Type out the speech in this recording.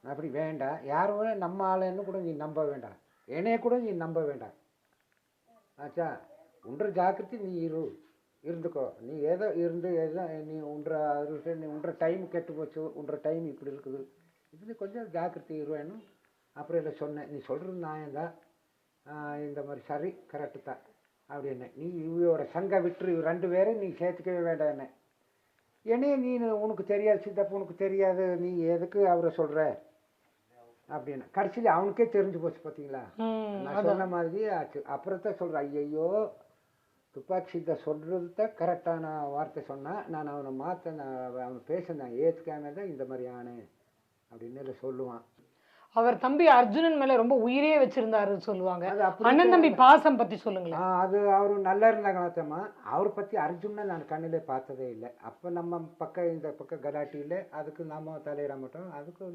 அப்படி வேண்டாம். யாரும் நம்ம ஆளுன்னு கூட நீ நம்ப வேண்டாம். என்னைய கூட நீ நம்ப வேண்டாம். ஆச்சா? உன்ற ஜாக்கிரதை நீ இருந்துக்கோ. நீ ஏதோ இருந்து ஏதோ நீ உன்ற டைம் கெட்டு போச்சு, உன்ற டைம் இப்படி இருக்குது. இப்படி கொஞ்சம் ஜாக்கிரதை இருவேணும். அப்புறம் இதை சொன்னேன். நீ சொல்கிறது நியாயம்தான். இந்த மாதிரி சரி கரெக்டு தான் அப்படின்னு. நீ இவையோட சங்கை விட்டுரு, 2 பேரும் நீ சேர்த்துக்கவே வேண்டாம் என்ன. என்னையே நீ உனக்கு தெரியாது சித்தப்பா, உனக்கு தெரியாது, நீ எதுக்கு அவரை சொல்கிற அப்படின்னு. கடைசியில் அவனுக்கே தெரிஞ்சு போச்சு பார்த்தீங்களா. நான் சொன்ன மாதிரி ஆச்சு. அப்புறத்தான் சொல்கிறேன், ஐயையோ துப்பாக்கி சித்த சொல்கிறது தான் கரெக்டான வார்த்தை சொன்னான். நான் அவனை மாற்ற அவன் பேசினேன் ஏற்றுக்காம தான் இந்த மாதிரி ஆனேன் அப்படின்னு சொல்லுவான். அவர் தம்பி அர்ஜுனன் மேல ரொம்ப உயிரே வச்சிருந்தாரு சொல்லுவாங்க. அண்ணன் தம்பி பாசம் பத்தி சொல்லுங்களேன். அது அவரு நல்லா இருந்தாங்களாத்தம்மா. அவரை பத்தி அர்ஜுனை நான் கண்ணிலே பார்த்ததே இல்லை. அப்போ நம்ம பக்கம் இந்த பக்கம் கலாட்டியில் அதுக்கு நாம தலையிட மாட்டோம். அதுக்கு